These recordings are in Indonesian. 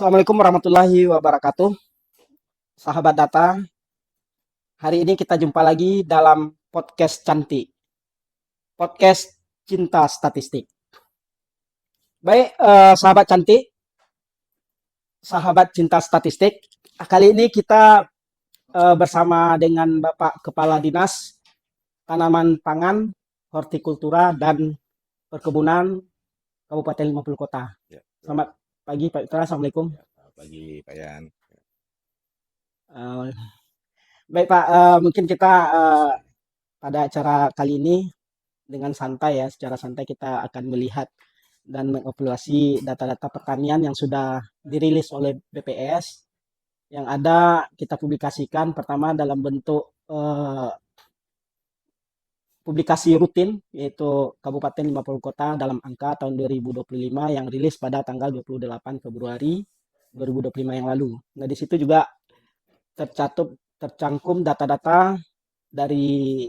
Assalamualaikum warahmatullahi wabarakatuh. Sahabat data, hari ini kita jumpa lagi dalam podcast cantik, podcast cinta statistik. Baik, sahabat cantik, sahabat cinta statistik. Kali ini kita bersama dengan Bapak Kepala Dinas Tanaman Pangan, Hortikultura dan Perkebunan Kabupaten 50 Kota. Ya, Selamat pagi Pak Itra, Assalamualaikum. selamat pagi Pak Yan. Eh, Baik Pak, mungkin kita pada acara kali ini dengan santai ya, secara santai kita akan melihat dan mengevaluasi data-data pertanian yang sudah dirilis oleh BPS yang ada kita publikasikan pertama dalam bentuk publikasi rutin yaitu Kabupaten 50 Kota dalam angka tahun 2025 yang rilis pada tanggal 28 Februari 2025 yang lalu. Nah, di situ juga tercangkum data-data dari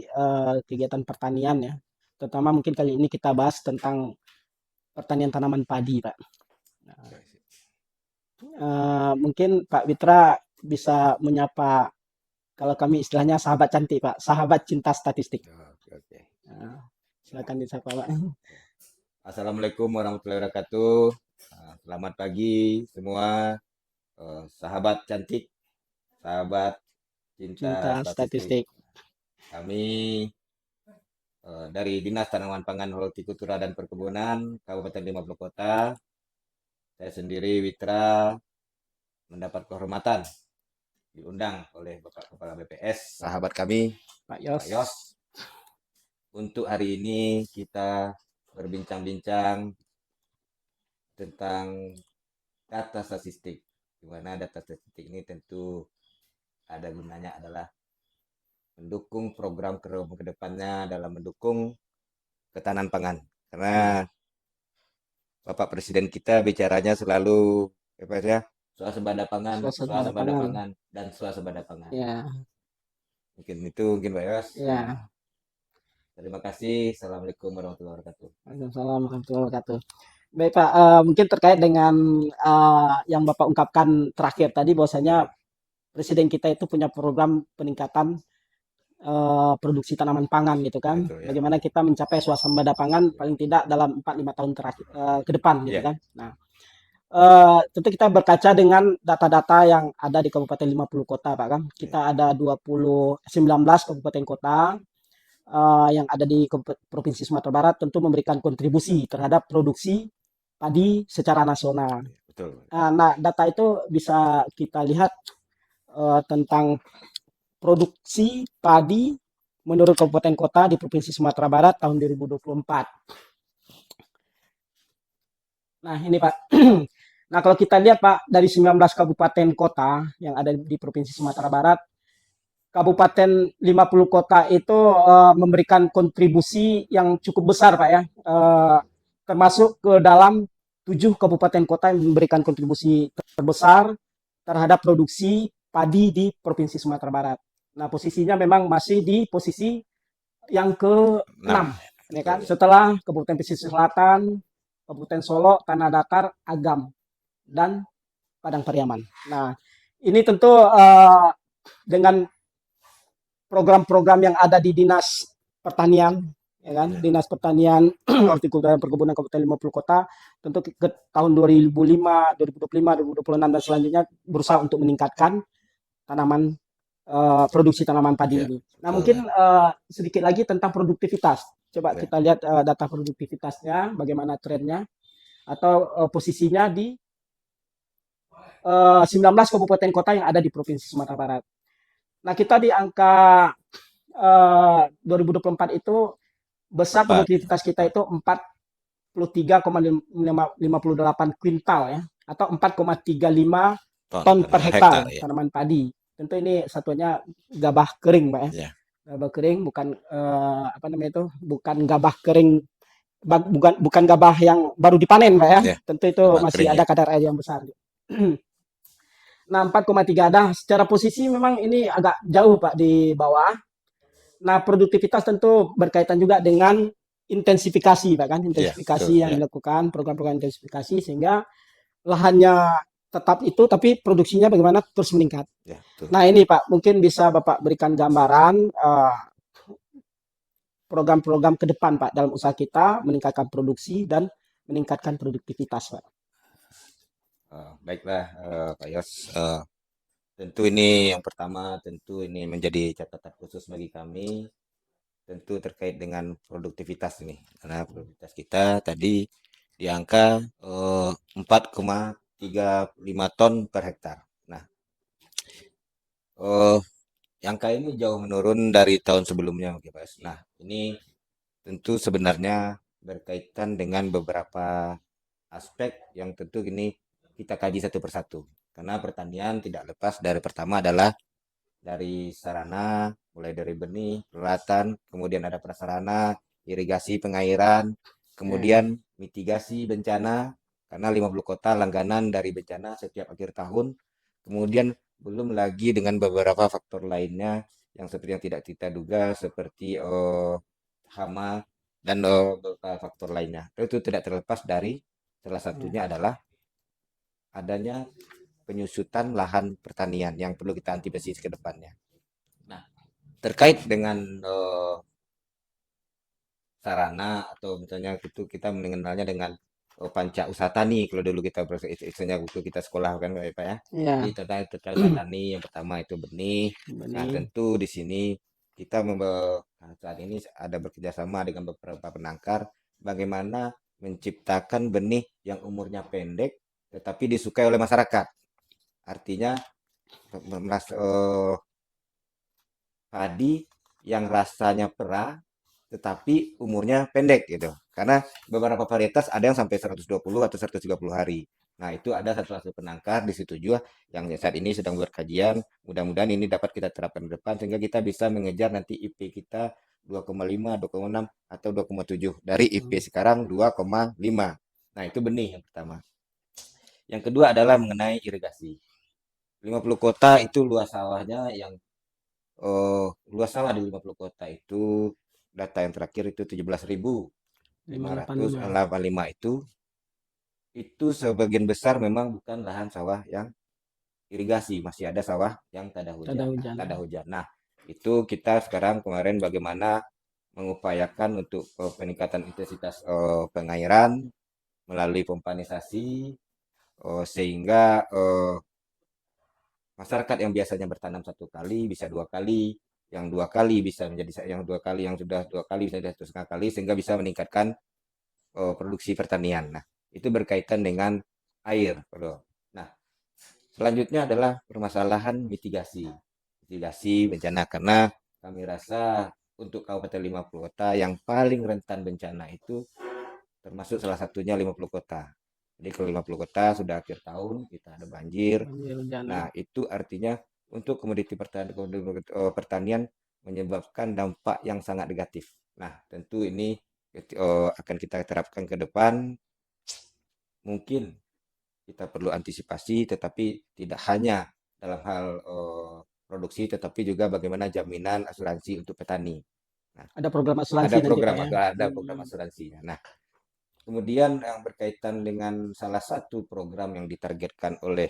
kegiatan pertanian ya. Terutama mungkin kali ini kita bahas tentang pertanian tanaman padi, Pak. Mungkin Pak Witra bisa menyapa, kalau kami istilahnya sahabat cantik, Pak, sahabat cinta statistik. Oke. Silakan disapa, Pak. Assalamualaikum warahmatullahi wabarakatuh. Selamat pagi semua, sahabat cantik, sahabat cinta statistik. Kami dari Dinas Tanaman Pangan, Hortikultura dan Perkebunan Kabupaten 50 Kota. Saya sendiri Witra mendapat kehormatan diundang oleh Bapak Kepala BPS, sahabat kami Pak Pak Yos. Untuk hari ini kita berbincang-bincang tentang data statistik. Di mana data statistik ini tentu ada gunanya adalah mendukung program ke depannya dalam mendukung ketahanan pangan. Karena Bapak Presiden kita bicaranya selalu swasembada pangan, dan swasembada pangan. Ya. Mungkin itu Pak Yos. Ya. Terima kasih. Assalamualaikum warahmatullahi wabarakatuh. Waalaikumsalam warahmatullahi wabarakatuh. Baik Pak, mungkin terkait dengan yang Bapak ungkapkan terakhir tadi bahwasanya Presiden kita itu punya program peningkatan produksi tanaman pangan gitu kan. Betul, ya. Bagaimana kita mencapai swasembada pangan paling tidak dalam 4-5 tahun terakhir ke depan gitu kan. Nah, tentu kita berkaca dengan data-data yang ada di Kabupaten 50 Kota Pak kan. Kita ada 19 kabupaten kota yang ada di Provinsi Sumatera Barat tentu memberikan kontribusi terhadap produksi padi secara nasional. Betul. Nah, data itu bisa kita lihat tentang produksi padi menurut kabupaten kota di Provinsi Sumatera Barat tahun 2024. Nah, ini Pak. Nah, kalau kita lihat Pak, dari 19 kabupaten kota yang ada di Provinsi Sumatera Barat, Kabupaten 50 Kota itu memberikan kontribusi yang cukup besar Pak ya. Termasuk ke dalam 7 kabupaten kota yang memberikan kontribusi terbesar terhadap produksi padi di Provinsi Sumatera Barat. Nah, posisinya memang masih di posisi yang ke-6, ya kan? Setelah Kabupaten Pesisir Selatan, Kabupaten Solo, Tanah Datar, Agam, dan Padang Pariaman. Nah, ini tentu dengan program-program yang ada di Dinas Pertanian, ya kan? Dinas Pertanian, Hortikultura dan Perkebunan Kabupaten 50 Kota, tentu ke tahun 2005, 2025, 2026 dan selanjutnya berusaha untuk meningkatkan tanaman produksi tanaman padi ini. Nah, mungkin sedikit lagi tentang produktivitas. Coba kita lihat data produktivitasnya, bagaimana trennya atau posisinya di 19 kabupaten kota yang ada di Provinsi Sumatera Barat. Nah, kita di angka 2024 itu besar produktivitas kita itu 43,58 kuintal ya, atau 4,35 ton per hektar ya. Tanaman padi. Tentu ini satunya gabah kering, Pak ya. Gabah kering bukan bukan gabah kering, bukan gabah yang baru dipanen, Pak ya. Tentu itu masih ada kadar air yang besar. Nah, 4,3 ada. Secara posisi memang ini agak jauh Pak di bawah. Nah, produktivitas tentu berkaitan juga dengan intensifikasi Pak kan, intensifikasi yang dilakukan, program-program intensifikasi sehingga lahannya tetap itu, tapi produksinya bagaimana terus meningkat. Ya, betul. Nah ini Pak, mungkin bisa Bapak berikan gambaran program-program ke depan Pak dalam usaha kita meningkatkan produksi dan meningkatkan produktivitas Pak. Baiklah, Pak Yos. Tentu ini yang pertama, tentu ini menjadi catatan khusus bagi kami, tentu terkait dengan produktivitas ini. Karena produktivitas kita tadi di angka 4,35 ton per hektar. Nah, eh, angka ini jauh menurun dari tahun sebelumnya, oke, Pak Yos. Nah, ini tentu sebenarnya berkaitan dengan beberapa aspek yang tentu ini kita kaji satu persatu. Karena pertanian tidak lepas dari pertama adalah dari sarana, mulai dari benih, peralatan, kemudian ada prasarana, irigasi pengairan, kemudian mitigasi bencana, karena 50 kota langganan dari bencana setiap akhir tahun, kemudian belum lagi dengan beberapa faktor lainnya yang seperti yang tidak kita duga seperti hama dan beberapa faktor lainnya. Itu tidak terlepas dari salah satunya adalah adanya penyusutan lahan pertanian yang perlu kita antisipasi ke depannya. Nah, terkait dengan sarana atau misalnya itu kita mengenalnya dengan panca usaha tani kalau dulu kita istilahnya waktu kita sekolah kan Pak ya. Ya, Jadi terkait usaha tani yang pertama itu benih. Nah, benih. tentu di sini kita saat ini ada bekerjasama dengan beberapa penangkar bagaimana menciptakan benih yang umurnya pendek tetapi disukai oleh masyarakat. Artinya padi yang rasanya perah tetapi umurnya pendek gitu. Karena beberapa varietas ada yang sampai 120 atau 130 hari. Nah, itu ada satu penangkar di situ juga yang saat ini sedang berkajian. Mudah-mudahan ini dapat kita terapkan ke depan sehingga kita bisa mengejar nanti IP kita 2,5, 2,6 atau 2,7 dari IP sekarang 2,5. Nah, itu benih yang pertama. Yang kedua adalah mengenai irigasi. 50 kota itu luas sawahnya yang luas sawah di 50 kota itu data yang terakhir itu 17.585 itu sebagian besar memang bukan lahan sawah yang irigasi, masih ada sawah yang tak ada hujan. Ada hujan. Tak ada hujan. Nah, itu kita sekarang kemarin bagaimana mengupayakan untuk peningkatan intensitas pengairan melalui pompanisasi sehingga masyarakat yang biasanya bertanam satu kali bisa dua kali, yang dua kali bisa menjadi yang dua kali, yang sudah dua kali bisa jadi 1,5 kali sehingga bisa meningkatkan produksi pertanian. Nah, itu berkaitan dengan air, Bro. Nah, selanjutnya adalah permasalahan mitigasi. Mitigasi bencana karena kami rasa untuk Kabupaten 50 kota yang paling rentan bencana itu termasuk salah satunya 50 kota. Jadi kalau 50 kota sudah akhir tahun kita ada banjir. Nah, itu artinya untuk komoditi pertanian menyebabkan dampak yang sangat negatif. Nah, tentu ini akan kita terapkan ke depan. Mungkin kita perlu antisipasi, tetapi tidak hanya dalam hal produksi, tetapi juga bagaimana jaminan asuransi untuk petani. Nah, Ada program asuransi ada nanti program, Pak ya. ada program asuransinya. Nah, kemudian yang berkaitan dengan salah satu program yang ditargetkan oleh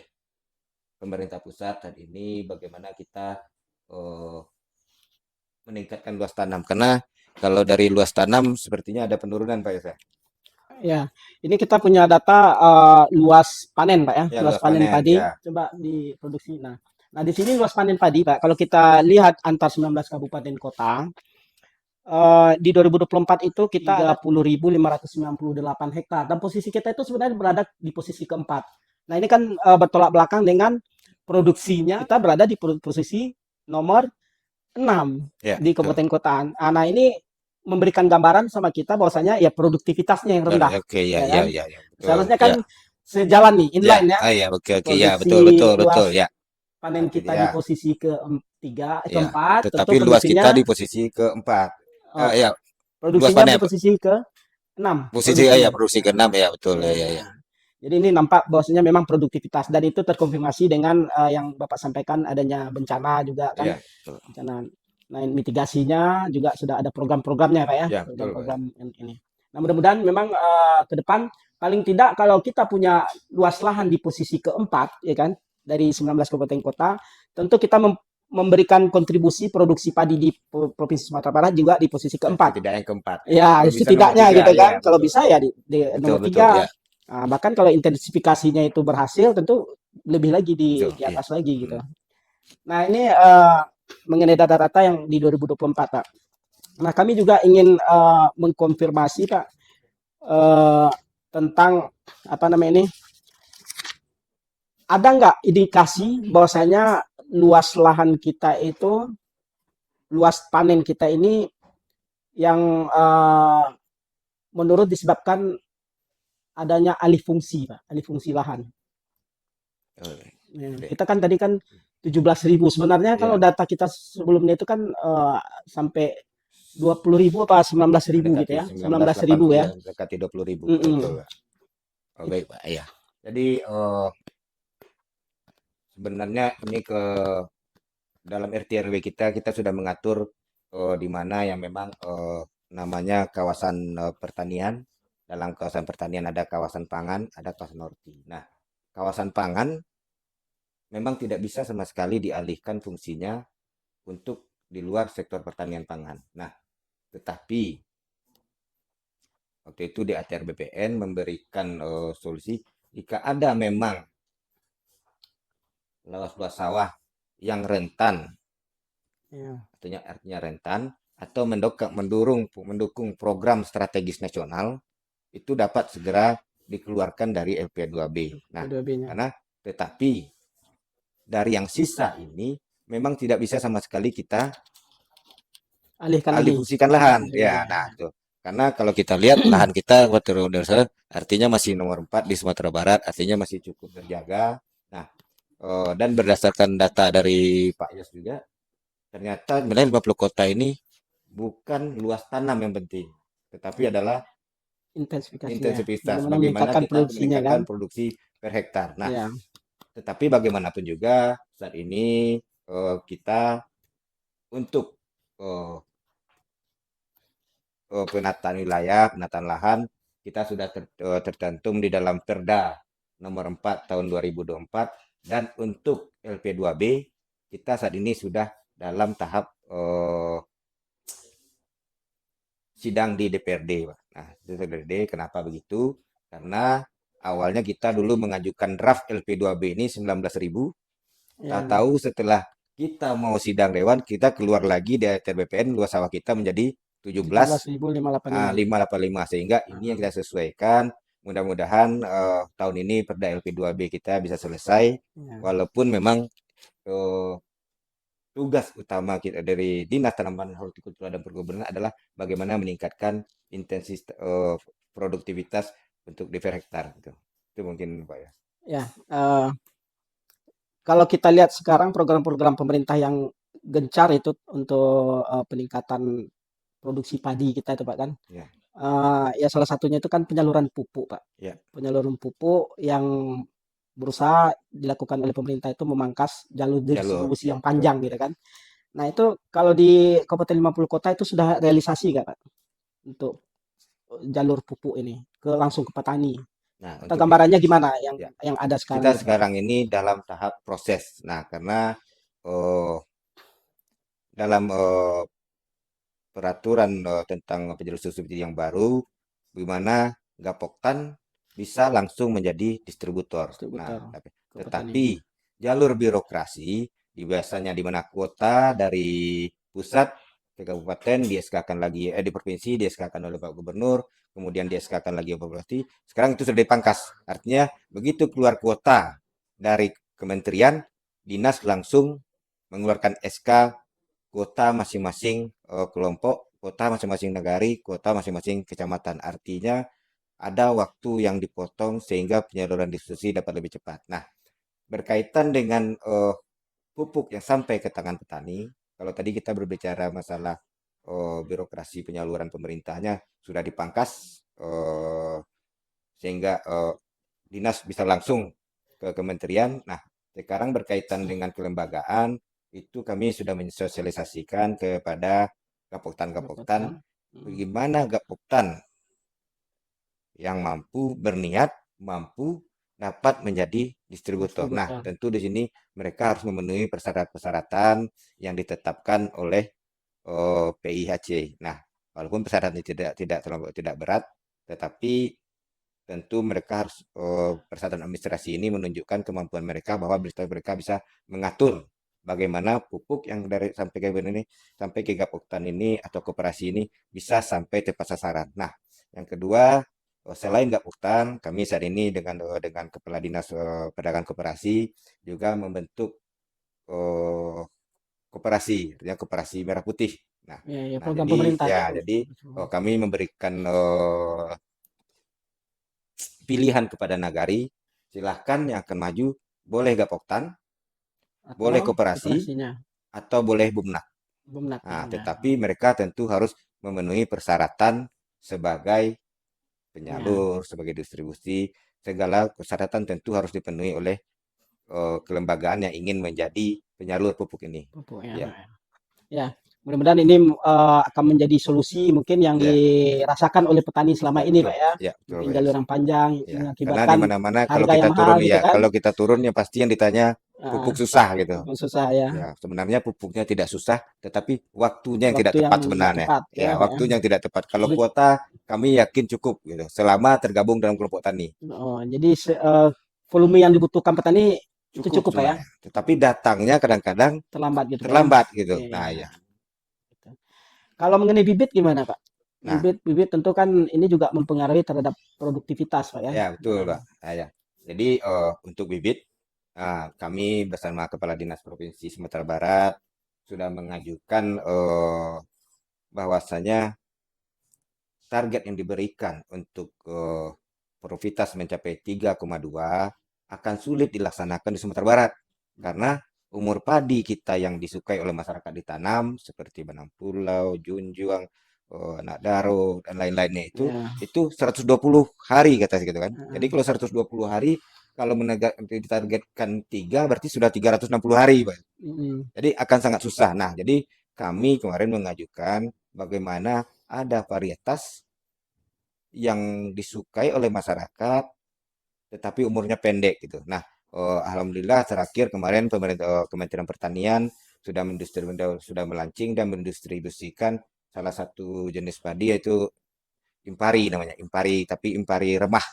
pemerintah pusat saat ini, bagaimana kita meningkatkan luas tanam. Karena kalau dari luas tanam sepertinya ada penurunan Pak Yose. Ya, ini kita punya data luas panen Pak ya, Ya, luas luas panen panen, padi. ya. Coba diproduksi. Nah di sini luas panen padi Pak. Kalau kita lihat antar 19 kabupaten kota, di 2024 itu kita 30.598 hektar dan posisi kita itu sebenarnya berada di posisi keempat. Nah ini kan bertolak belakang dengan produksinya kita berada di posisi nomor 6 Ya, di kabupaten kota. Nah ini memberikan gambaran sama kita bahwasanya ya produktivitasnya yang rendah. oke, ya, Ya ya, kan? ya, ya, betul, Seharusnya ya, kan sejalan nih, ya, inline ya. ya, oke, oke, ya, Produksi betul, betul, betul, luas ya, panen kita di ya, posisi ketiga, ya. keempat, tentu Tetapi luas kita produksinya di posisi keempat. uh, Ya, luas produksinya di panen, posisi ke-6 posisi produksinya. ya, produksi ke-6 ya, betul, Ya. ya, ya. Jadi ini nampak bahwasanya memang produktivitas dan itu terkonfirmasi dengan yang Bapak sampaikan adanya bencana juga kan. Ya, betul. Bencana. Nah, mitigasinya juga sudah ada program-programnya Pak ya, Ya, betul, Pak. program-program ini. Nah, mudah-mudahan memang ke depan paling tidak kalau kita punya luas lahan di posisi keempat, ya kan, dari 19 kabupaten kota, tentu kita memberikan kontribusi produksi padi di Provinsi Sumatera Barat juga di posisi keempat. Setidaknya yang keempat ya. Ya, Kalau bisa nomor setidaknya 3 gitu ya, kan. Kalau betul. bisa ya di Betul, nomor betul tiga. ya. Nah, bahkan kalau intensifikasinya itu berhasil, tentu lebih lagi Betul, di ya. atas lagi gitu. Nah, ini mengenai data-data yang di 2024, Pak. Nah, kami juga ingin mengkonfirmasi, Pak, eh, tentang apa namanya ini, ada nggak indikasi bahwasanya luas lahan kita itu, luas panen kita ini yang menurut disebabkan adanya alih fungsi, Pak, alih fungsi lahan. Oh, Ya, deh. kita kan tadi kan 17.000. Sebenarnya kalau Ya, data kita sebelumnya itu kan sampai 20.000 apa 19.000 gitu mendekati ya. 19.000 ya. 19.000 mendekati 20.000. Betul, Mm-mm. Pak. Oh, baik, Pak. Ya. Jadi sebenarnya ini dalam RT RW kita sudah mengatur di mana yang memang namanya kawasan pertanian. Dalam kawasan pertanian ada kawasan pangan, ada kawasan horti. Nah, kawasan pangan memang tidak bisa sama sekali dialihkan fungsinya untuk di luar sektor pertanian pangan. Nah, tetapi waktu itu di ATR BPN memberikan solusi jika ada memang luas-luas sawah yang rentan, Ya. artinya rentan atau mendukung program strategis nasional itu dapat segera dikeluarkan dari LP2B. Nah, P2B-nya. karena tetapi dari yang sisa ini memang tidak bisa sama sekali kita Alihkan alih lagi. fungsikan lahan. Ya. Ya, nah itu. Karena kalau kita lihat lahan kita artinya masih nomor 4 di Sumatera Barat, artinya masih cukup terjaga. Nah, dan berdasarkan data dari Pak Yos juga, ternyata sebenarnya 50 kota ini bukan luas tanam yang penting, tetapi adalah Intensifikasinya. intensitas. Bagaimana Bagaimana meningkatkan kita produksinya kan? meningkatkan produksi per hektar. Nah, Ya. tetapi bagaimanapun juga saat ini kita untuk eh, penataan wilayah, penataan lahan, kita sudah tercantum di dalam Perda nomor 4 tahun 2024 dan untuk LP2B kita saat ini sudah dalam tahap sidang di DPRD, Pak. Nah, DPRD kenapa begitu? Karena awalnya kita dulu mengajukan draft LP2B ini 19.000. Tak Ya. tahu setelah kita mau sidang dewan, kita keluar lagi dari TBPN luas sawah kita menjadi 17.585. 585 sehingga ini yang kita sesuaikan. Mudah-mudahan tahun ini Perda LP2B kita bisa selesai Ya. walaupun memang eh, tugas utama kita dari Dinas Tanaman Hortikultura dan Perkebunan adalah bagaimana meningkatkan intensitas produktivitas untuk di per hektar gitu. Itu mungkin Pak ya. Ya. Kalau kita lihat sekarang program-program pemerintah yang gencar itu untuk peningkatan produksi padi kita itu Pak kan. Ya, Ya salah satunya itu kan penyaluran pupuk Pak. ya, Penyaluran pupuk yang berusaha dilakukan oleh pemerintah itu memangkas jalur jalur distribusi ya yang betul panjang gitu ya. kan. Nah itu kalau di Kabupaten 50 Kota itu sudah realisasi nggak Pak untuk jalur pupuk ini ke langsung ke petani? Nah, Atau untuk gambarannya gimana ya, yang ada sekarang kita gitu Pak? sekarang ini dalam tahap proses. Nah, karena eh, dalam peraturan tentang penjualan subsidi yang baru, di mana Gapoktan bisa langsung menjadi distributor. Nah, Distributor ke petani. tetapi jalur birokrasi biasanya di mana kuota dari pusat ke kabupaten di SK-kan lagi di provinsi di SK-kan oleh Pak Gubernur, kemudian di SK-kan lagi oleh Bupati. Sekarang itu sudah dipangkas. Artinya begitu keluar kuota dari kementerian, dinas langsung mengeluarkan SK kota masing-masing kelompok, kota masing-masing negari, kota masing-masing kecamatan. Artinya ada waktu yang dipotong sehingga penyaluran distribusi dapat lebih cepat. Nah, berkaitan dengan pupuk yang sampai ke tangan petani, kalau tadi kita berbicara masalah birokrasi penyaluran pemerintahnya sudah dipangkas sehingga dinas bisa langsung ke kementerian. Nah, sekarang berkaitan dengan kelembagaan itu kami sudah mensosialisasikan kepada Gapoktan-Gapoktan Gapoktan. bagaimana Gapoktan yang mampu berniat, mampu dapat menjadi distributor. Nah, distributor. tentu di sini mereka harus memenuhi persyaratan-persyaratan yang ditetapkan oleh PIHC. Nah, walaupun persyaratan ini tidak berat, tetapi tentu mereka harus persyaratan administrasi ini menunjukkan kemampuan mereka bahwa mereka bisa mengatur bagaimana pupuk yang dari sampai ke ini sampai ke Gapoktan ini atau koperasi ini bisa sampai tepat sasaran. Nah, yang kedua, selain Gapoktan, kami saat ini dengan Kepala Dinas Perdagangan Koperasi juga membentuk eh, koperasi, artinya koperasi merah putih. Nah, Ya, ya, nah program jadi pemerintah ya ya. jadi kami memberikan pilihan kepada nagari, silahkan yang akan maju boleh Gapoktan, boleh Atau koperasi, operasinya atau boleh Bumnak. Bumnak ya. Nah, Ya. tetapi mereka tentu harus memenuhi persyaratan sebagai Ya, penyalur, sebagai distribusi, segala persyaratan tentu harus dipenuhi oleh kelembagaan yang ingin menjadi penyalur pupuk ini. pupuk ya. Ya, Ya, mudah-mudahan ini akan menjadi solusi mungkin yang ya, dirasakan oleh petani selama ya ini, betul, Pak ya. ya betul, Mungkin ya. jalur yang panjang Ya, karena di mengakibatkan mana-mana kalau harga yang kita mahal turun gitu ya, kan. kalau kita turun ya pasti yang ditanya Ah, pupuk susah gitu. susah ya. Ya, sebenarnya pupuknya tidak susah, tetapi waktunya yang tidak Waktu yang tepat nggak sebenarnya. tepat ya, Ya, Pak ya. waktunya yang tidak tepat. Kalau Jadi, kuota kami yakin cukup gitu, selama tergabung dalam kelompok tani. jadi volume yang dibutuhkan petani itu Cukup cukup, Pak ya. sebenarnya. Tetapi datangnya kadang-kadang Terlambat gitu, Pak ya. terlambat gitu. Nah, Iya. ya. Gitu. Kalau mengenai bibit gimana, Pak? Nah, Bibit tentu kan ini juga mempengaruhi terhadap produktivitas, Pak ya. ya betul, Nah, Pak. Nah, ya. Jadi untuk bibit, kami bersama Kepala Dinas Provinsi Sumatera Barat sudah mengajukan bahwasanya target yang diberikan untuk Provitas mencapai 3,2 akan sulit dilaksanakan di Sumatera Barat karena umur padi kita yang disukai oleh masyarakat ditanam seperti Benang Pulau, Junjuang, Anak Daro dan lain-lainnya ya. itu 120 hari kata gitu kan. Jadi kalau 120 hari kalau ditargetkan 3 berarti sudah 360 hari, Pak. Mm, Jadi akan sangat susah. Nah, jadi kami kemarin mengajukan bagaimana ada varietas yang disukai oleh masyarakat tetapi umurnya pendek gitu. Nah, alhamdulillah terakhir kemarin pemerintah Kementerian Pertanian sudah melancing dan mendistribusikan salah satu jenis padi yaitu impari namanya, impari tapi impari remah.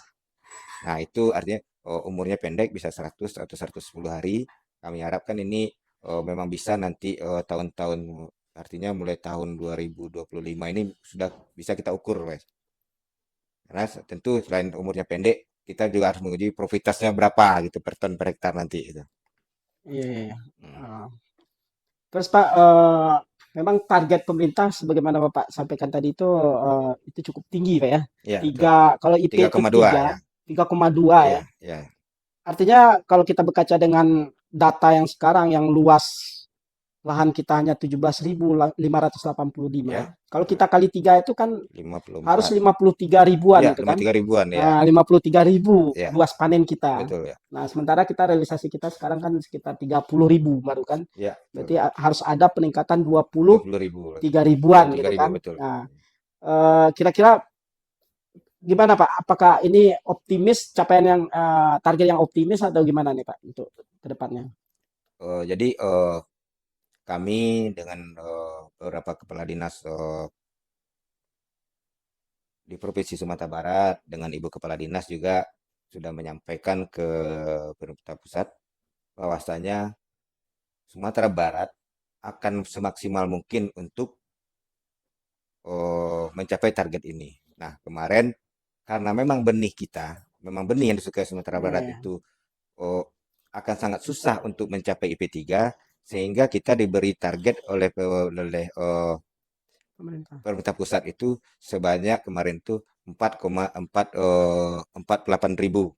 Nah, itu artinya umurnya pendek bisa 100 atau 110 hari. Kami harapkan ini memang bisa nanti tahun-tahun artinya mulai tahun 2025 ini sudah bisa kita ukur, Mas. Karena tentu selain umurnya pendek, kita juga harus menguji profitasnya berapa gitu per ton per hektar nanti gitu. iya, iya, iya. Hmm. Ah. Terus Pak, memang target pemerintah sebagaimana Bapak sampaikan tadi itu cukup tinggi Pak ya. Ya, betul. Tiga, kalau IP tiga itu koma dua tiga, ya. 3,2 ya. Iya, iya, Artinya kalau kita berkaca dengan data yang sekarang yang luas lahan kita hanya 17.585. ya. Kalau kita kali tiga itu kan harus 54. 53 ribuan Ya, itu kan. 53 ribuan ya. Nah, 53.000 Ya, luas panen kita. betul ya. Nah, sementara kita realisasi kita sekarang kan sekitar 30.000 baru kan. Ya, betul. Berarti harus ada peningkatan 20 20.000. 3 ribuan gitu 23.000 kan. betul. Nah, kira-kira gimana Pak? Apakah ini optimis capaian yang target yang optimis atau gimana nih Pak untuk ke depannya? Jadi kami dengan beberapa kepala dinas di Provinsi Sumatera Barat dengan Ibu Kepala Dinas juga sudah menyampaikan ke pemerintah pusat bahwasanya Sumatera Barat akan semaksimal mungkin untuk mencapai target ini. Nah, kemarin karena memang benih yang disukai Sumatera Barat Eh, itu oh, akan sangat susah untuk mencapai IP3 sehingga kita diberi target oleh pemerintah. pemerintah pusat itu sebanyak kemarin itu 4,48 ribu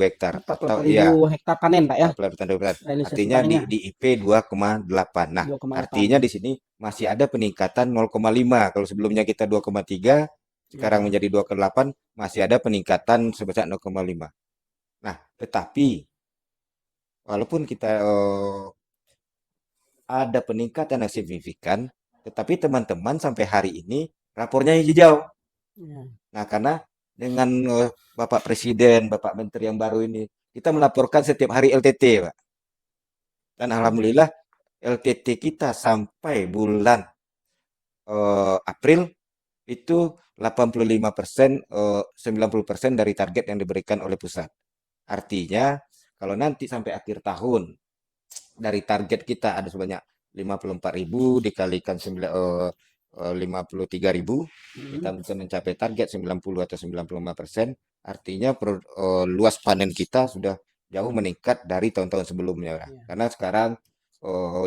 hektar atau 48.000 iya hektar panen Pak ya. 48 ribu hektar. Realisasi Artinya panennya di IP 2,8. Nah, 2,8. artinya di sini masih ada peningkatan 0,5. Kalau sebelumnya kita 2,3, sekarang Ya. menjadi 2,8, masih ada peningkatan sebesar 0,5. Nah, tetapi walaupun kita ada peningkatan yang signifikan, tetapi teman-teman sampai hari ini rapornya hijau. Ya. Nah, karena dengan Bapak Presiden, Bapak Menteri yang baru ini, kita melaporkan setiap hari LTT, Pak. Dan alhamdulillah LTT kita sampai bulan April itu 85%, 90% dari target yang diberikan oleh pusat. Artinya, kalau nanti sampai akhir tahun dari target kita ada sebanyak 54.000 dikalikan 53.000, kita bisa mencapai target 90 atau 95%. Artinya luas panen kita sudah jauh meningkat dari tahun-tahun sebelumnya. Iya, Karena sekarang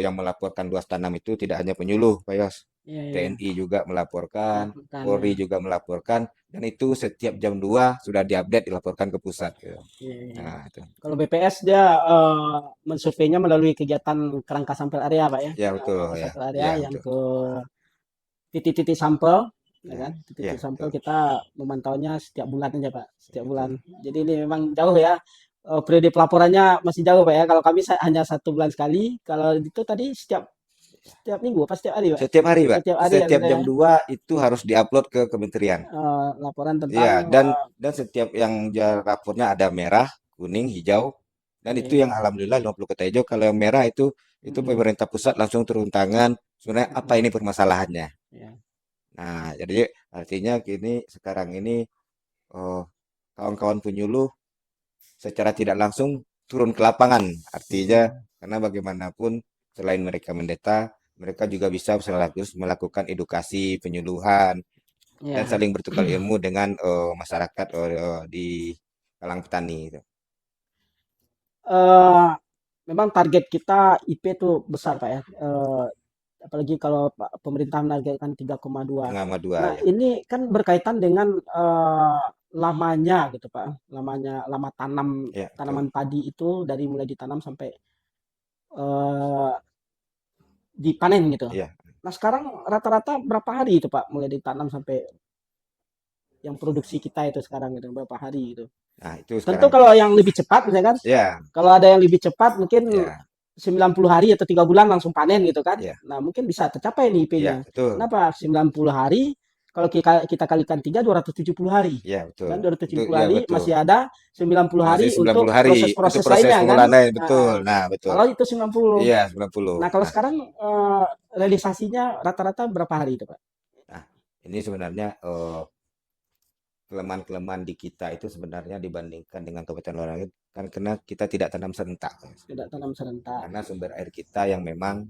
yang melaporkan luas tanam itu tidak hanya penyuluh, Pak Yos. iya, iya, iya. TNI juga melaporkan, Lakukan ya. Polri juga melaporkan, dan itu setiap jam 2 sudah diupdate dilaporkan ke pusat, gitu. Iya, iya, iya. Nah, itu. Kalau BPS dia mensurveinya melalui kegiatan kerangka sampel area, Pak ya. Ya betul Kerangka ya. sampel area Ya yang betul. ke titik-titik sampel, ya Ya, kan? Titik-titik ya sampel betul. kita memantaunya setiap bulan aja, Pak. Setiap bulan. Betul. Jadi ini memang jauh ya. Periode pelaporannya masih jauh, Pak ya. Kalau kami hanya 1 bulan sekali. Kalau itu tadi setiap setiap minggu, apa setiap hari, Pak? Setiap hari, Pak. Setiap hari ya, Setiap sudah jam ya. 2 itu harus diupload ke kementerian. Laporan tentang Ya, dan setiap yang rapornya ada merah, kuning, hijau. Dan itu yang ini. alhamdulillah 50 kota hijau. Kalau yang merah itu Mm, pemerintah pusat langsung turun tangan. Sebenarnya apa mm, ini permasalahannya? ya. Nah, jadi artinya kini sekarang ini oh, kawan-kawan penyuluh secara tidak langsung turun ke lapangan. Artinya Mm, karena bagaimanapun selain mereka mendeta, mereka juga bisa sekaligus melakukan edukasi, penyuluhan, dan ya. saling bertukar ilmu dengan masyarakat di kalangan petani. Gitu. Eh, Memang target kita IP itu besar, Pak ya. Apalagi kalau pemerintah menargetkan 3,2. Tengah dua Nah, ya. ini kan berkaitan dengan lamanya gitu, Pak. Lama tanam Ya, betul. tanaman padi itu dari mulai ditanam sampai eh, dipanen gitu. Iya. Nah, sekarang rata-rata berapa hari itu, Pak? Mulai ditanam sampai yang produksi kita itu sekarang gitu, berapa hari gitu. Nah, itu Tentu sekarang. kalau yang lebih cepat misalkan, Ya, kalau ada yang lebih cepat mungkin ya, 90 hari atau 3 bulan langsung panen gitu kan. ya, Nah, mungkin bisa tercapai nih IP-nya. ya, betul. Kenapa? 90 hari kalau kita kalikan 3 270 hari. Ya, betul. Kan 270 Ya, hari betul. masih ada 90 Masih hari 90 untuk hari untuk proses-proses proses lainnya kan. pengelolaan, betul. Nah, Nah, betul. kalau itu 90. Iya, 90. Nah, kalau Nah, sekarang realisasinya rata-rata berapa hari itu, Pak? nah, ini sebenarnya kelemahan-kelemahan di kita itu sebenarnya dibandingkan dengan kabupaten luar negeri kan karena kita tidak tanam serentak. Tidak tanam serentak. Karena sumber air kita yang memang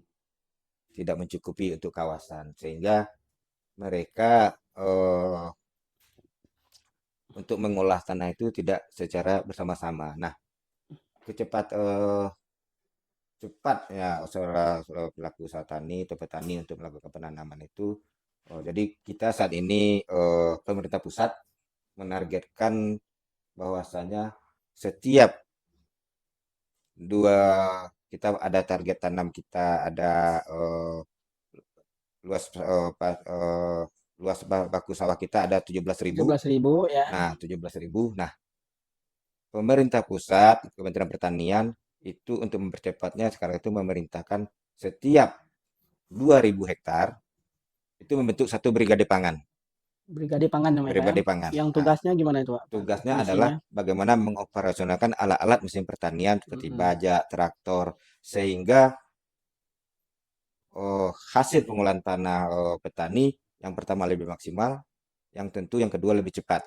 tidak mencukupi untuk kawasan sehingga mereka untuk mengolah tanah itu tidak secara bersama-sama. Nah, kecepat cepat ya seorang pelaku usaha tani atau petani untuk melakukan penanaman itu. Jadi kita saat ini pemerintah pusat menargetkan bahwasanya setiap dua kita ada target tanam kita ada luas luas baku sawah kita ada 17.000. 17.000 ya. Nah, 17.000. Nah, pemerintah pusat, Kementerian Pertanian itu untuk mempercepatnya sekarang itu memerintahkan setiap 2.000 hektar itu membentuk satu brigade pangan. Brigade pangan namanya, Pak ya. Brigade pangan. Yang Nah, tugasnya gimana itu, Pak? tugasnya adalah Fungsinya? bagaimana mengoperasionalkan alat-alat mesin pertanian seperti Mm-mm. bajak, traktor, sehingga hasil pengolahan tanah petani yang pertama lebih maksimal, yang tentu yang kedua lebih cepat.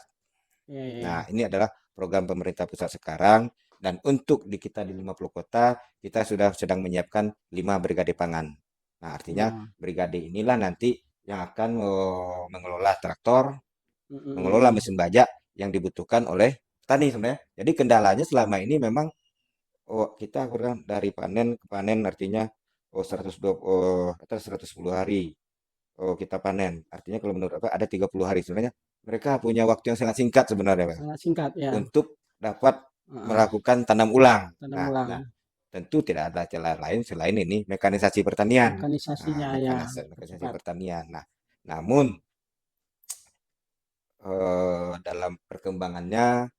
Iya, iya, Nah, iya. ini adalah program pemerintah pusat sekarang dan untuk di kita di 50 kota kita sudah sedang menyiapkan 5 brigade pangan. Nah, artinya Nah, brigade inilah nanti yang akan mengelola traktor, mengelola mm-mm. mesin bajak yang dibutuhkan oleh petani sebenarnya. Jadi kendalanya selama ini memang kita kurang dari panen ke panen artinya 120 atau 110 hari kita panen. Artinya kalau menurut apa ada 30 hari sebenarnya mereka punya waktu yang sangat singkat sebenarnya Pak, Sangat singkat ya. untuk dapat Heeh. melakukan tanam ulang. Tanam Nah, ulang. nah tentu tidak ada celah lain selain ini mekanisasi pertanian. Nah, Organisasinya ya mekanisasi percepat. pertanian. Nah, namun dalam perkembangannya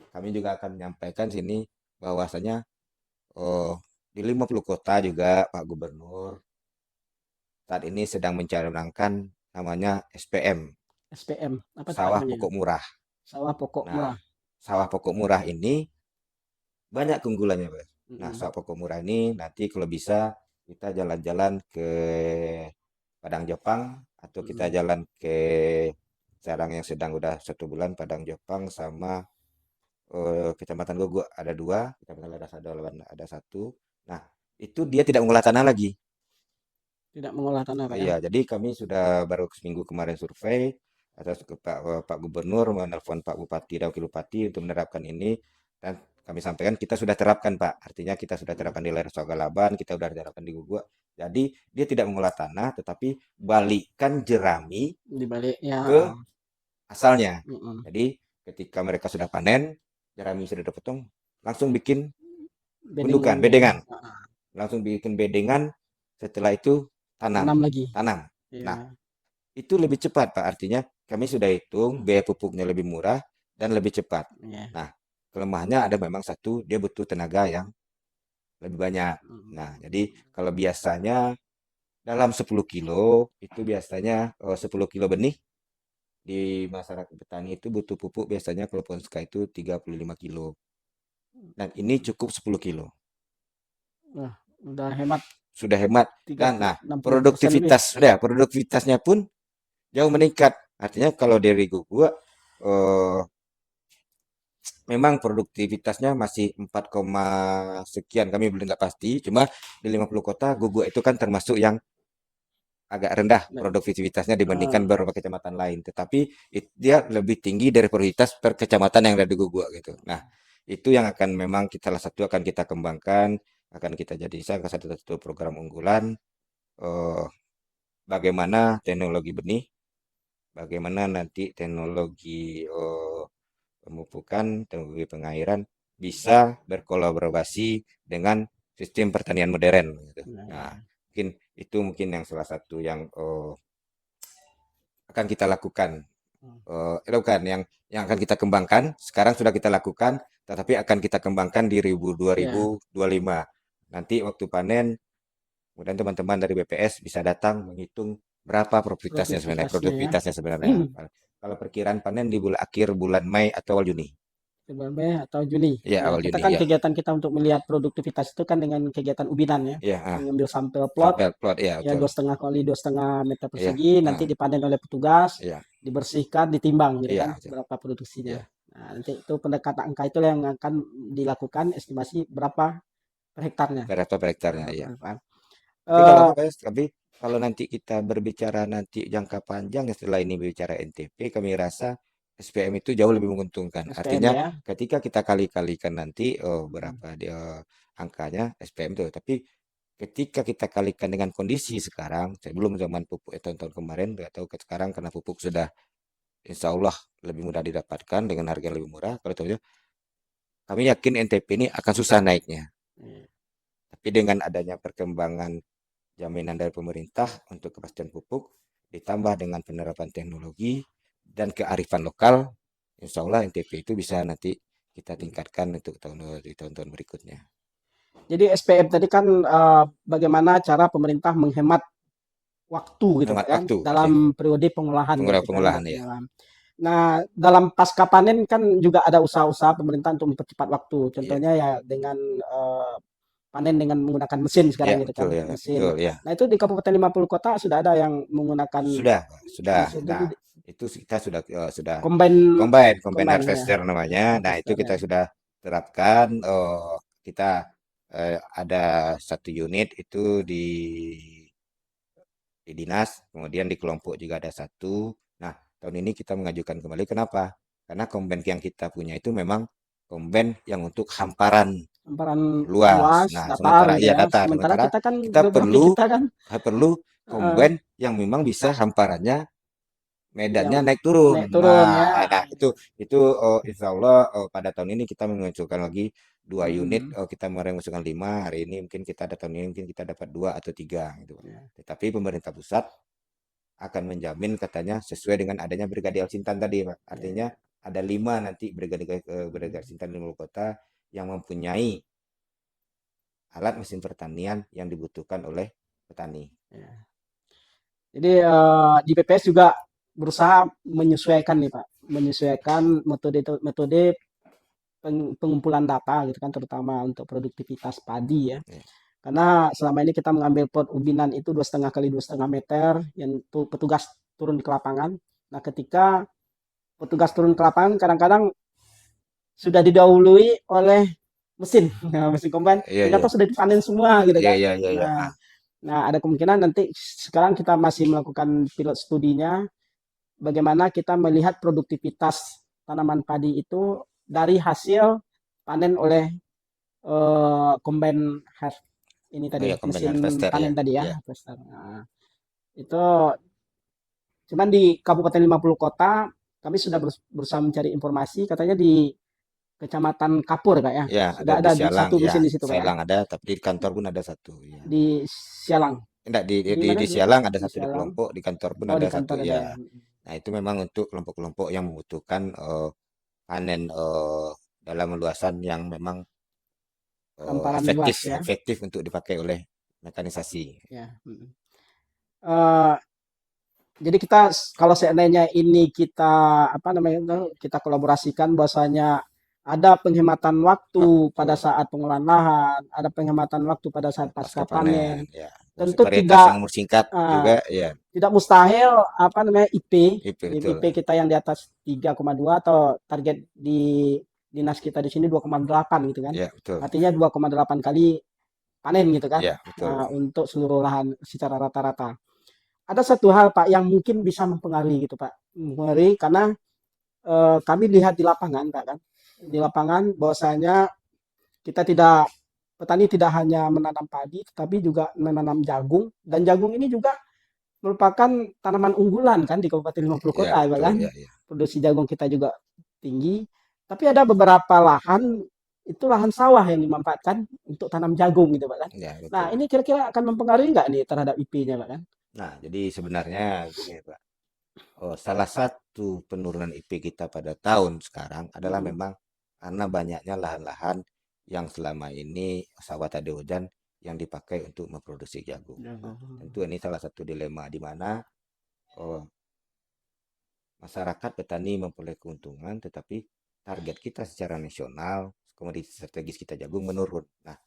kami juga akan menyampaikan sini bahwasanya eh, di 50 kota juga Pak Gubernur saat ini sedang mencanangkan namanya SPM, SPM apa tuh Pak sawah namanya? pokok murah. Sawah pokok Nah, murah. sawah pokok murah ini banyak keunggulannya, Pak. Nah, Mm-mm. sawah pokok murah ini nanti kalau bisa kita jalan-jalan ke Padang Jepang atau kita Mm-mm. jalan ke sekarang yang sedang udah 1 bulan Padang Jepang sama Kecamatan Gogo ada 2, Kecamatan Laras ada 1. Nah, itu dia tidak mengolah tanah lagi. Tidak mengolah tanah, Pak, ya. Iya, jadi kami sudah baru seminggu kemarin survei atas ke Pak Gubernur menelpon Pak Bupati dan Wakil Bupati untuk menerapkan ini dan kami sampaikan kita sudah terapkan Pak. Artinya kita sudah Mm. terapkan di Lereng Sogalaban, kita sudah terapkan di Gugua. Jadi dia tidak mengolah tanah tetapi balikkan jerami Di balik ya. ke asalnya. Mm-mm. Jadi ketika mereka sudah panen, jerami sudah dipotong, langsung bikin gundukan, Bedding ya. bedengan. Langsung bikin bedengan, setelah itu tanam, Tanam lagi. tanam. Nah, Ya. itu lebih cepat, Pak. Artinya kami sudah hitung Mm. biaya pupuknya lebih murah dan lebih cepat. Ya. Nah, kelemahannya ada memang satu, dia butuh tenaga yang lebih banyak. Mm. Nah, jadi kalau biasanya dalam 10 kilo, itu biasanya 10 kilo benih di masyarakat petani itu butuh pupuk biasanya kalau Ponska itu 35 kilo. Dan ini cukup 10 kilo. Wah, udah hemat Sudah hemat. Dan nah, 60% lebih. produktivitasnya pun jauh meningkat. Artinya kalau dari gua eh, memang produktivitasnya masih 4, sekian kami belum nggak pasti. Cuma di 50 kota gua itu kan termasuk yang agak rendah produktivitasnya dibandingkan Eh, beberapa kecamatan lain. Tetapi dia lebih tinggi dari prioritas per kecamatan yang ada di gua gitu. Nah, itu yang akan memang kita salah satu akan kita kembangkan, akan kita jadikan salah satu program unggulan. eh, Bagaimana teknologi benih, bagaimana nanti teknologi pemupukan, teknologi pengairan bisa berkolaborasi dengan sistem pertanian modern gitu. Nah, nah, mungkin yang salah satu yang akan kita lakukan. Lakukan yang akan kita kembangkan, sekarang sudah kita lakukan, tetapi akan kita kembangkan di ya, 2025. Nanti waktu panen, kemudian teman-teman dari BPS bisa datang menghitung berapa produktivitasnya ya. produktivitasnya sebenarnya. Kalau perkiraan panen di akhir bulan Mei atau awal Juni. Bulan Mei atau Juni. Ya, Ya, awal kita Juni kan ya. kegiatan kita untuk melihat produktivitas itu kan dengan kegiatan ubinan ya, Ya, mengambil sampel plot sampai plot ya ya betul. 2,5 kali 2,5 meter Iya, persegi, nanti dipanen oleh petugas, iya, dibersihkan, ditimbang gitu iya, kan betul. berapa produksinya. Iya, Nah, nanti itu pendekatan angka itu yang akan dilakukan estimasi berapa per hektarnya. berapa per hektarnya Berapa per ya. hektar. Tapi kalau Eh, apa ya, tapi kalau nanti kita berbicara nanti jangka panjang setelah ini berbicara NTP, kami rasa SPM itu jauh lebih menguntungkan. SPM Artinya ya. ketika kita kali-kalikan nanti berapa dia angkanya SPM itu, tapi ketika kita kalikan dengan kondisi sekarang, sebelum zaman pupuk tahun-tahun kemarin, nggak tahu ke sekarang karena pupuk sudah insya Allah lebih mudah didapatkan dengan harga yang lebih murah. Kalau tahu kami yakin NTP ini akan susah naiknya. Tapi dengan adanya perkembangan jaminan dari pemerintah untuk kepastian pupuk, ditambah dengan penerapan teknologi dan kearifan lokal, insya Allah NTP itu bisa nanti kita tingkatkan untuk di tahun-tahun berikutnya. Jadi SPM tadi kan bagaimana cara pemerintah menghemat waktu gitu Pak Hemat ya waktu, ya. dalam periode pengolahan gitu kan Pengolahan ya. pengolahan. Nah, dalam pasca panen kan juga ada usaha-usaha pemerintah untuk mempercepat waktu. Iya, Contohnya ya dengan panen dengan menggunakan mesin ya sekarang gitu betul kan, ya, mesin. betul ya. Nah, itu di Kabupaten 50 Kota sudah ada yang menggunakan Sudah, sudah. mesin Nah, jadi itu kita sudah combine combine combine ya, harvester namanya. Nah, itu harvester kita ya. sudah terapkan. Kita ada 1 unit itu di dinas, kemudian di kelompok juga ada 1. Nah, tahun ini kita mengajukan kembali. Kenapa? Karena komben yang kita punya itu memang komben yang untuk hamparan Hamparan luas. luas, Nah, datar sementara gitu iya ya. datar. Sementara Sementara kita kan kita geografi perlu kita kan perlu eh, komben yang memang bisa hamparannya yang medannya naik turun. naik turun ya. Nah itu insya Allah pada tahun ini kita mengusulkan lagi 2 unit. Hmm, Kita kemarin mengusulkan 5. Hari ini mungkin kita ada tahun ini mungkin kita dapat 2 atau 3 gitu. ya. Tetapi pemerintah pusat akan menjamin katanya sesuai dengan adanya Brigade Al-Sintan tadi, Pak. Artinya Ya. ada 5 nanti Brigade Al-Sintan di Luwu Kota yang mempunyai alat mesin pertanian yang dibutuhkan oleh petani. Ya. Jadi di PPS juga berusaha menyesuaikan nih Pak. menyesuaikan metode pengumpulan data gitu kan, terutama untuk produktivitas padi ya. Ya. Karena selama ini kita mengambil pot ubinan itu 2,5 kali 2,5 meter, yang petugas turun di lapangan. Nah, ketika petugas turun ke lapangan, kadang-kadang sudah didahului oleh mesin, nah, mesin combine, Iya, iya. ternyata sudah dipanen semua gitu Iya, kan. iya, iya, iya. Nah, nah ada kemungkinan nanti sekarang kita masih melakukan pilot studinya, bagaimana kita melihat produktivitas tanaman padi itu dari hasil panen oleh combine ini Oh tadi, ya, combine mesin harvester ya. panen tadi ya, Iya. harvester. Nah, itu cuman di Kabupaten 50 Kota kami sudah berusaha mencari informasi, katanya di Kecamatan Kapur Kak ya. Ya, ada Sudah di ada Sialang. satu Ya, mesin di situ Kak ya. Sialang ada, tapi di kantor pun ada satu. Ya. Di Sialang. Enggak, Di mana di dulu? Sialang ada Di satu, di Sialang. kelompok, di kantor pun Oh, ada di satu. kantor ada Ya. ya. Nah, itu memang untuk kelompok-kelompok yang membutuhkan panen dalam luasan yang memang Hamparan efektif, luas ya. efektif untuk dipakai oleh mekanisasi. Ya. Eh, jadi kita kalau seandainya ini kita apa namanya, kita kolaborasikan, bahwasanya ada penghematan waktu pada Waktu saat pengolahan lahan, ada penghematan waktu pada saat pasca pasca panen, panen. ya. Terus Tentu varietas yang umur singkat eh, juga, ya. tidak mustahil apa namanya Itu betul. IP kita yang di atas 3,2, atau target di dinas kita di sini 2,8 gitu kan. Ya, betul. Artinya 2,8 kali panen gitu kan. Ya, betul. Untuk seluruh lahan secara rata-rata. Ada satu hal Pak yang mungkin bisa mempengaruhi gitu Pak. Mempengaruhi karena kami lihat di lapangan Pak kan. Di lapangan bahwasanya kita tidak petani tidak hanya menanam padi tetapi juga menanam jagung, dan jagung ini juga merupakan tanaman unggulan kan di Kabupaten 50 Ya, Kota ya betul. kan. Ya, ya. Produksi jagung kita juga tinggi. Tapi ada beberapa lahan itu lahan sawah yang dimanfaatkan untuk tanam jagung gitu Pak kan. Ya, Nah, betul. ini kira-kira akan mempengaruhi nggak nih terhadap IP-nya Pak kan? Nah, jadi sebenarnya gini, Pak. Salah satu penurunan IP kita pada tahun sekarang adalah Mm-mm. memang karena banyaknya lahan-lahan yang selama ini sawah tadi hujan yang dipakai untuk memproduksi jagung. Nah, Jagung. tentu ini salah satu dilema di mana oh, masyarakat petani memperoleh keuntungan, tetapi target kita secara nasional, komoditi strategis kita jagung menurun. Nah,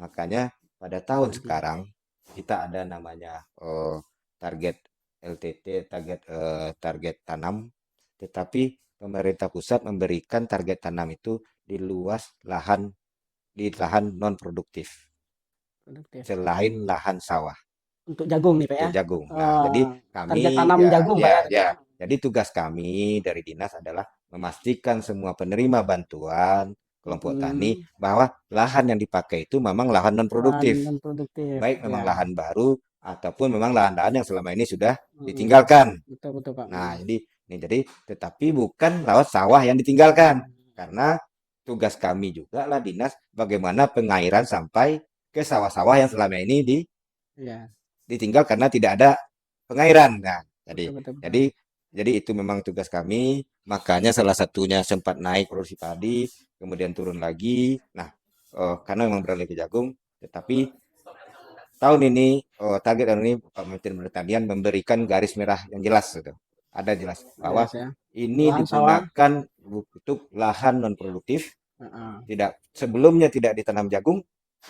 makanya pada tahun sekarang kita ada namanya target LTT, target tanam, tetapi pemerintah pusat memberikan target tanam itu di luas lahan, di lahan non produktif Produktif. selain lahan sawah Untuk jagung nih Pak untuk ya. jagung. Nah, jadi Target kami tanam ya, jagung Pak ya, ya. ya. Jadi tugas kami dari dinas adalah memastikan semua penerima bantuan kelompok tani Mm-mm. bahwa lahan yang dipakai itu memang lahan non Lahan produktif, non produktif baik memang ya. lahan baru ataupun memang lahan-lahan yang selama ini sudah Mm-mm. ditinggalkan. Betul betul Pak. Nah, jadi tetapi bukan lewat sawah yang ditinggalkan, karena tugas kami juga lah dinas bagaimana pengairan sampai ke sawah-sawah yang selama ini Ya, ditinggal karena tidak ada pengairan. Nah, betul betul betul. jadi jadi itu memang tugas kami. Makanya salah satunya sempat naik produksi padi, kemudian turun lagi. Nah, karena memang beralih ke jagung, tetapi tahun ini target tahun ini Pak Menteri Pertanian memberikan garis merah yang jelas gitu. Ada jelas bahwa Jelas ya. ini Lahan sawah. digunakan untuk lahan non produktif, Heeh. tidak sebelumnya tidak ditanam jagung,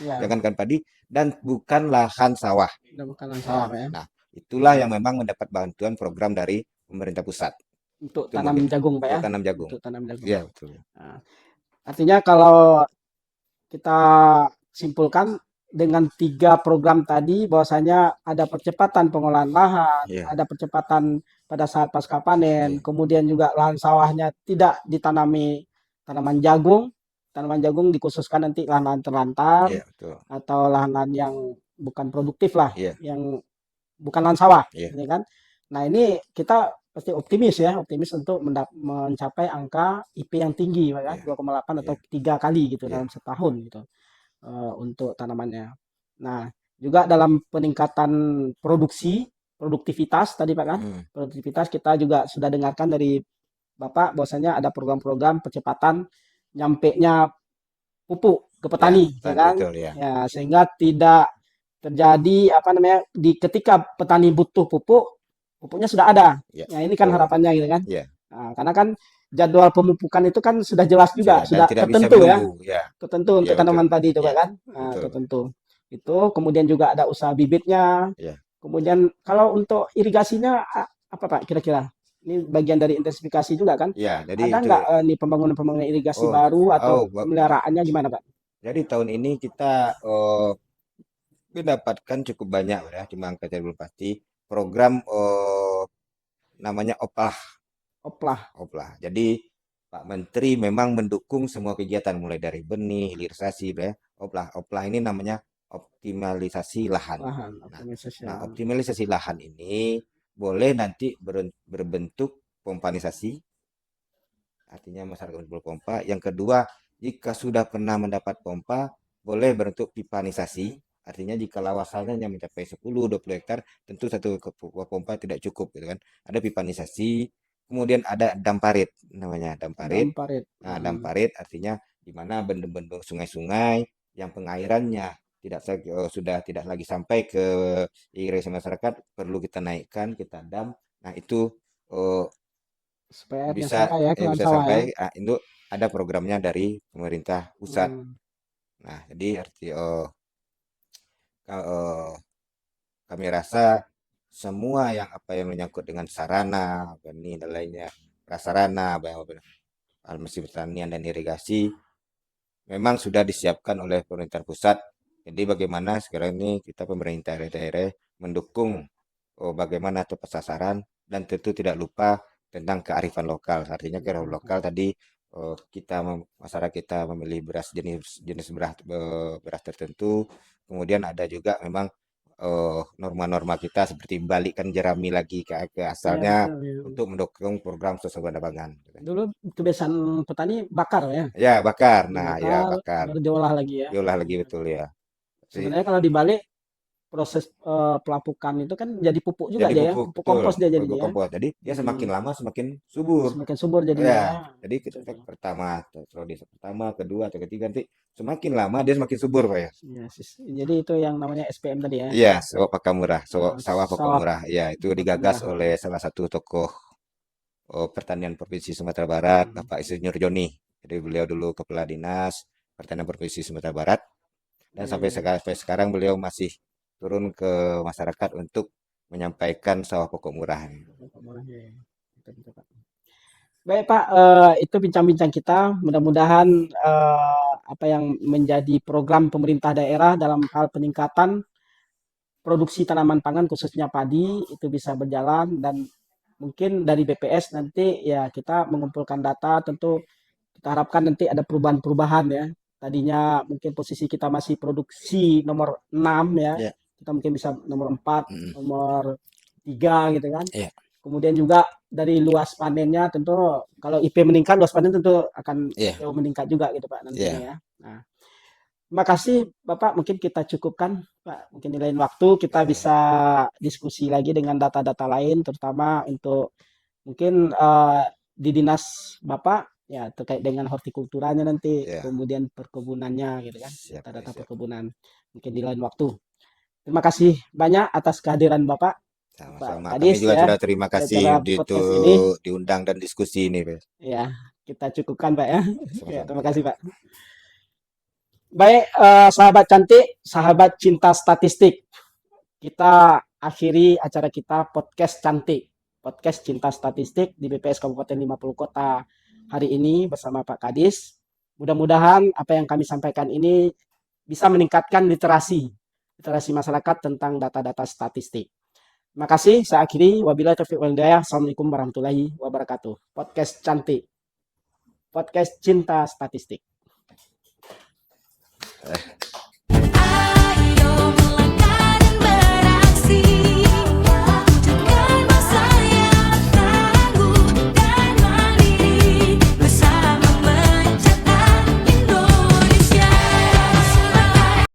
Ya, jangankan padi, dan bukan lahan sawah. udah bukan lahan sawah Pak ya. Nah, itulah yang memang mendapat bantuan program dari pemerintah pusat. Untuk Itu tanam mungkin jagung Pak untuk ya. tanam jagung. Untuk tanam jagung. Iya, betul. Nah, artinya kalau kita simpulkan dengan 3 program tadi, bahwasanya ada percepatan pengolahan lahan, Iya, ada percepatan pada saat pasca panen, iya, kemudian juga lahan sawahnya tidak ditanami tanaman jagung. Tanaman jagung dikhususkan nanti lahan-lahan terlantar iya, betul. atau lahan-lahan yang bukan produktif lah, Iya, yang bukan lahan sawah, iya, ini kan. Nah, ini kita pasti optimis ya, optimis untuk mencapai angka IP yang tinggi, Pak, kan, iya, 2,8 iya, atau 3 kali gitu iya, dalam setahun gitu, untuk tanamannya. Nah, juga dalam peningkatan produktivitas tadi Pak kan, mm, produktivitas kita juga sudah dengarkan dari Bapak bahwasanya ada program-program percepatan nyampenya pupuk ke iya, petani, ya kan? betul ya. Ya, sehingga tidak terjadi apa namanya ketika petani butuh pupuk, pupuknya sudah ada. Iya, Ya, ini kan betul. harapannya gitu kan. Iya, Karena kan jadwal pemupukan itu kan sudah jelas juga, dan sudah tidak bisa tertentu ya, menunggu. Ya, tertentu ya untuk betul. tanaman tadi itu Ya, kan, betul. tertentu. Itu kemudian juga ada usaha bibitnya. Ya. Kemudian kalau untuk irigasinya apa Pak kira-kira? Ini bagian dari intensifikasi juga kan? Ya, jadi Ada itu nggak nih pembangunan-pembangunan irigasi oh baru atau oh pemeliharaannya gimana Pak? jadi tahun ini kita mendapatkan cukup banyak ya di Mangka belum pasti program namanya Oplah. Oplah. Oplah. Jadi Pak Menteri memang mendukung semua kegiatan mulai dari benih, hilirisasi, ya. Oplah. Oplah ini namanya optimalisasi lahan. Lahan Nah, optimalisasi nah, lahan. optimalisasi lahan ini boleh nanti berbentuk pompanisasi, artinya masyarakat berpompa. Yang kedua, jika sudah pernah mendapat pompa, boleh berbentuk pipanisasi, artinya jika lawasannya hanya mencapai 10-20 hektar, tentu satu pompa tidak cukup, gitu kan. Ada pipanisasi, kemudian ada damparit, namanya damparit. Damparit. Nah, damparit artinya di mana bendung-bendung sungai-sungai yang pengairannya sudah tidak lagi sampai ke irigasi masyarakat, perlu kita naikkan, kita dam. Nah, itu eh, Supaya airnya bisa sampai ya ke lahan bisa sawah sampai ya. itu ada programnya dari pemerintah pusat. Hmm. Nah, jadi eh, kami rasa semua yang apa yang menyangkut dengan sarana, benih dan lainnya, prasarana, hal mesin pertanian dan irigasi memang sudah disiapkan oleh pemerintah pusat. Jadi bagaimana sekarang ini kita pemerintah daerah mendukung bagaimana tepat sasaran dan tentu tidak lupa tentang kearifan lokal. Artinya kearifan lokal tadi masyarakat kita memilih beras jenis jenis beras tertentu. Kemudian ada juga memang norma-norma kita seperti balikkan jerami lagi ke Iya asalnya betul ya. untuk mendukung program sustainable pangan. Dulu kebiasaan petani bakar ya. Ya bakar, nah ya Dibakar bakar, baru diolah lagi ya. diolah lagi Hmm. betul ya. Jadi, Sebenarnya kalau dibalik proses pelapukan itu kan jadi pupuk juga jadi dia ya, pupuk pupuk betul, kompos dia pupuk jadinya ya. kompos. Jadi dia Jadi semakin lama semakin subur. semakin subur Oh jadinya ya, ya. jadi Betul, kita betul. pertama, periode pertama, kedua, atau ketiga nanti semakin lama dia semakin subur Pak ya. Iya, jadi itu yang namanya SPM tadi ya. Iya, sawah pakai murah, sawah pokok Sawah murah. Ya, itu pakan digagas murah. oleh salah satu tokoh pertanian Provinsi Sumatera Barat, Hmm. Bapak Insinyur Joni. Jadi beliau dulu Kepala Dinas Pertanian Provinsi Sumatera Barat dan Iya, sampai iya. sekarang beliau masih turun ke masyarakat untuk menyampaikan sawah pokok murah. Pakan murah, iya, iya. Betul, betul, Pak. Baik Pak, itu bincang-bincang kita. Mudah-mudahan apa yang menjadi program pemerintah daerah dalam hal peningkatan produksi tanaman pangan khususnya padi itu bisa berjalan dan mungkin dari BPS nanti ya kita mengumpulkan data tentu kita harapkan nanti ada perubahan-perubahan ya. Tadinya mungkin posisi kita masih produksi nomor 6 ya. Ya, Kita mungkin bisa nomor 4, mm, nomor 3 gitu kan. ya, Kemudian juga dari luas panennya tentu kalau IP meningkat luas panen tentu akan ya, jauh meningkat juga gitu Pak nantinya ya. ya. Nah, terima kasih Bapak, mungkin kita cukupkan Pak. Mungkin di lain waktu kita bisa diskusi lagi dengan data-data lain terutama untuk mungkin di dinas Bapak ya terkait dengan hortikulturanya nanti, Ya, kemudian perkebunannya gitu kan, siap, data-data siap. perkebunan. Mungkin di lain waktu. Terima kasih banyak atas kehadiran Bapak, Pak Sama-sama. Kami Kadis juga ya sudah terima di acara kasih itu podcast ini. diundang dan diskusi ini, Pak. Ya, kita cukupkan Pak ya. Ya, Sama-sama. terima Ya. kasih Pak. Baik, sahabat cantik, sahabat cinta statistik. Kita akhiri acara kita podcast cantik, podcast cinta statistik di BPS Kabupaten 50 Kota hari ini bersama Pak Kadis. Mudah-mudahan apa yang kami sampaikan ini bisa meningkatkan literasi masyarakat tentang data-data statistik. Terima kasih, saya akhiri. Wabillahi taufiq wal hidayah. Assalamualaikum warahmatullahi wabarakatuh. Podcast cantik, podcast cinta statistik.